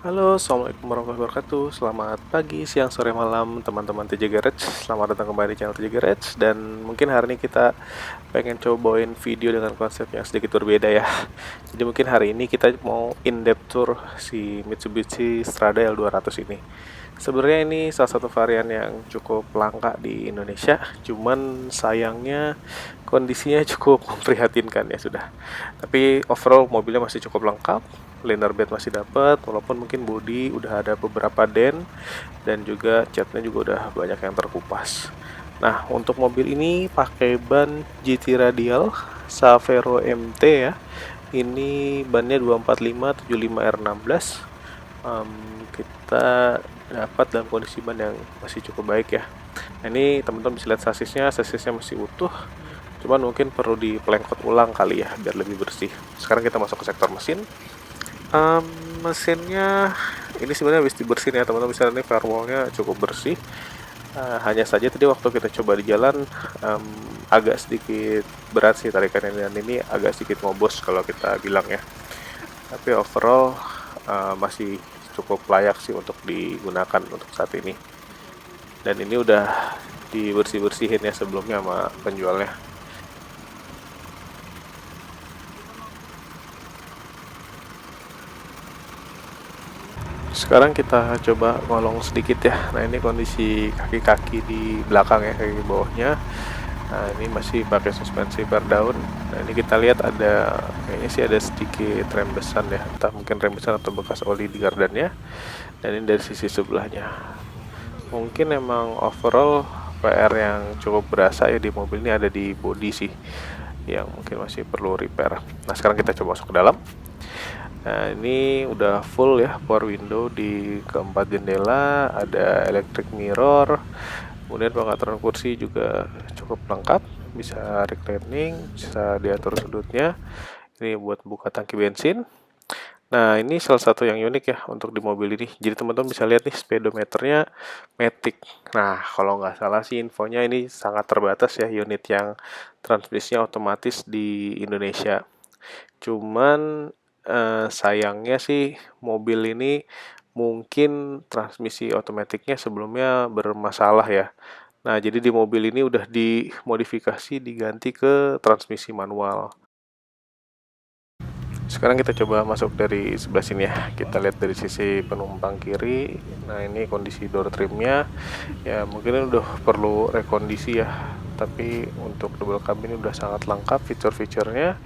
Halo, Assalamualaikum warahmatullahi wabarakatuh. Selamat pagi, siang, sore, malam, teman-teman TJ Garage. Selamat datang kembali di channel TJ Garage. Dan mungkin hari ini kita pengen cobain video dengan konsep yang sedikit berbeda ya. Jadi mungkin hari ini kita mau in-depth tour si Mitsubishi Strada L200 ini. Sebenarnya ini salah satu varian yang cukup langka di Indonesia, cuman sayangnya kondisinya cukup memprihatinkan ya sudah. Tapi overall mobilnya masih cukup lengkap, liner bed masih dapat, walaupun mungkin body udah ada beberapa dent dan juga catnya juga udah banyak yang terkupas. Nah, untuk mobil ini pakai ban GT Radial Savero MT ya. Ini bannya 245/75 R16. Kita dapat dalam kondisi ban yang masih cukup baik ya. Nah, ini teman-teman bisa lihat sasisnya masih utuh. Cuman mungkin perlu dipelengkot ulang kali ya biar lebih bersih. Sekarang kita masuk ke sektor mesin. Um, Mesinnya ini sebenarnya habis dibersihin ya teman-teman, bisa lihat nih firewallnya cukup bersih. Hanya saja tadi waktu kita coba di jalan um, agak sedikit berat sih tarikannya, dan ini agak sedikit ngobos kalau kita bilang ya. Tapi overall masih cukup layak sih untuk digunakan untuk saat ini. Dan ini udah dibersih-bersihin ya sebelumnya sama penjualnya. Sekarang kita coba ngolong sedikit ya. Nah, ini kondisi kaki-kaki di belakang ya, kaki bawahnya. Nah, ini masih pakai suspensi per daun. Nah, ini kita lihat ada, kayaknya sih ada sedikit rembesan ya, entah mungkin rembesan atau bekas oli di gardannya. Dan ini dari sisi sebelahnya. Mungkin emang overall PR yang cukup berasa ya di mobil ini ada di bodi sih, yang mungkin masih perlu repair. Nah, sekarang kita coba masuk ke dalam. Nah, ini udah full ya power window di keempat jendela, ada electric mirror, kemudian pengaturan kursi juga cukup lengkap, bisa reclining, bisa diatur sudutnya. Ini buat buka tangki bensin. Nah, ini salah satu yang unik ya untuk di mobil ini. Jadi teman-teman bisa lihat nih speedometernya Matic. Nah, kalau nggak salah sih infonya ini sangat terbatas ya unit yang transmisinya otomatis di Indonesia. Cuman sayangnya sih mobil ini mungkin transmisi otomatiknya sebelumnya bermasalah ya. Nah, jadi di mobil ini udah dimodifikasi diganti ke transmisi manual. Sekarang kita coba masuk dari sebelah sini ya. Kita lihat dari sisi penumpang kiri. Nah, ini kondisi door trimnya. Ya, mungkin udah perlu rekondisi ya. Tapi untuk double cabin ini udah sangat lengkap fitur-fiturnya.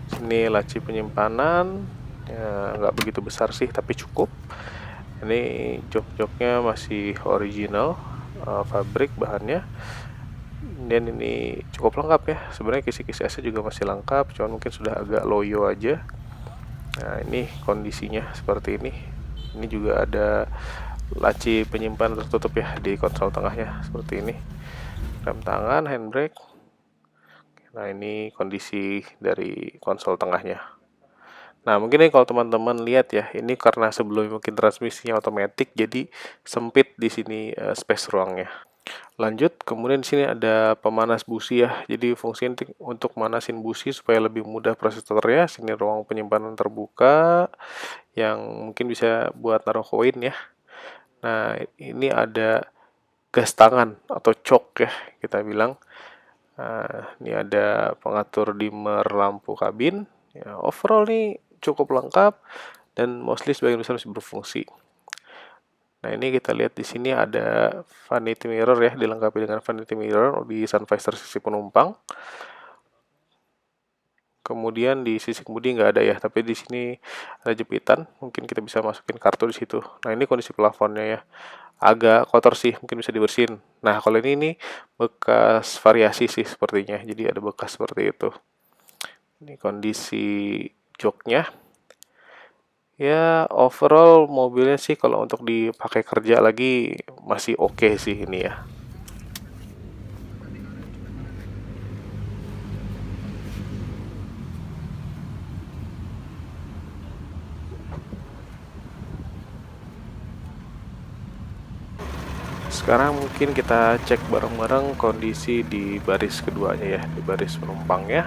Sini laci penyimpanan. Ya, nggak begitu besar sih, tapi cukup. Ini jok-joknya masih original, fabrik bahannya. Dan ini cukup lengkap ya. Sebenarnya kisi-kisi AC juga masih lengkap, cuman mungkin sudah agak loyo aja. Nah, ini kondisinya seperti ini. Ini juga ada laci penyimpan tertutup ya di konsol tengahnya seperti ini. Rem tangan, handbrake. Nah, ini kondisi dari konsol tengahnya. Nah, mungkin nih kalau teman-teman lihat ya, ini karena sebelum mungkin transmisinya otomatis, jadi sempit di sini space ruangnya. Lanjut, kemudian di sini ada pemanas busi ya. Jadi fungsinya untuk manasin busi supaya lebih mudah prosesornya. Sini ruang penyimpanan terbuka yang mungkin bisa buat naruh koin ya. Nah, ini ada gas tangan atau cok ya kita bilang. Nah, ini ada pengatur dimmer lampu kabin. Ya, overall nih cukup lengkap dan mostly sebagian besar masih berfungsi. Nah, ini kita lihat di sini ada vanity mirror ya, dilengkapi dengan vanity mirror di sun visor sisi penumpang. Kemudian di sisi kemudi nggak ada ya, tapi di sini ada jepitan, mungkin kita bisa masukin kartu di situ. Nah, ini kondisi plafonnya ya, agak kotor sih, mungkin bisa dibersihin. Nah, kalau ini bekas variasi sih sepertinya, jadi ada bekas seperti itu. Ini kondisi joknya. Ya, overall mobilnya sih kalau untuk dipakai kerja lagi masih oke sih ini ya. Sekarang mungkin kita cek bareng-bareng kondisi di baris keduanya ya, di baris penumpangnya.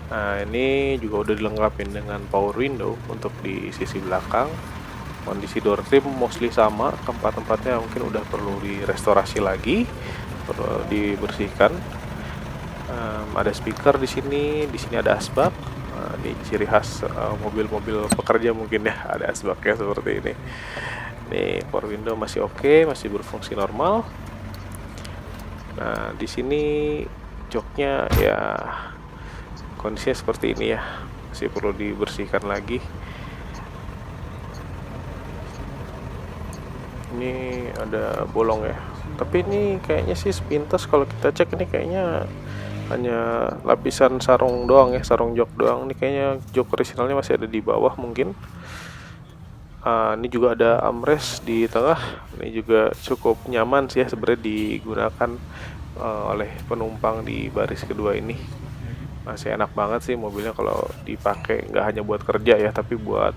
Nah, ini juga udah dilengkapi dengan power window untuk di sisi belakang. Kondisi door trim mostly sama, tempat-tempatnya mungkin udah perlu direstorasi lagi, perlu dibersihkan. Ada speaker di sini ada asbak. Ini ciri khas mobil-mobil pekerja mungkin ya, ada asbaknya seperti ini. Nih power window masih oke, masih berfungsi normal. Nah di sini joknya ya kondisinya seperti ini ya, masih perlu dibersihkan lagi. Ini ada bolong ya, tapi ini kayaknya sih sepintas kalau kita cek ini kayaknya hanya lapisan sarung doang ya, sarung jok doang. Ini kayaknya jok originalnya masih ada di bawah mungkin. Ini juga ada armrest di tengah. Ini juga cukup nyaman sih ya sebenarnya digunakan oleh penumpang di baris kedua ini. Masih enak banget sih mobilnya kalau dipakai, nggak hanya buat kerja ya, tapi buat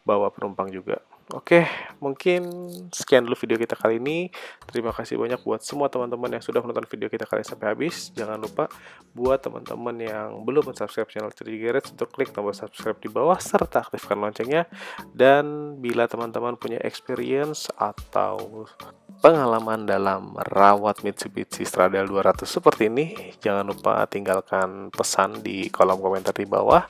bawa penumpang juga. Oke, mungkin sekian dulu video kita kali ini. Terima kasih banyak buat semua teman-teman yang sudah menonton video kita kali ini sampai habis. Jangan lupa buat teman-teman yang belum subscribe channel Cerdik Garage untuk klik tombol subscribe di bawah serta aktifkan loncengnya. Dan bila teman-teman punya experience atau pengalaman dalam merawat Mitsubishi Stradale 200 seperti ini, jangan lupa tinggalkan pesan di kolom komentar di bawah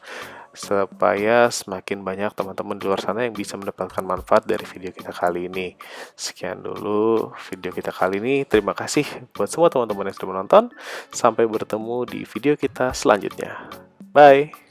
supaya semakin banyak teman-teman di luar sana yang bisa mendapatkan manfaat dari video kita kali ini. Sekian dulu video kita kali ini. Terima kasih buat semua teman-teman yang sudah menonton. Sampai bertemu di video kita selanjutnya. Bye.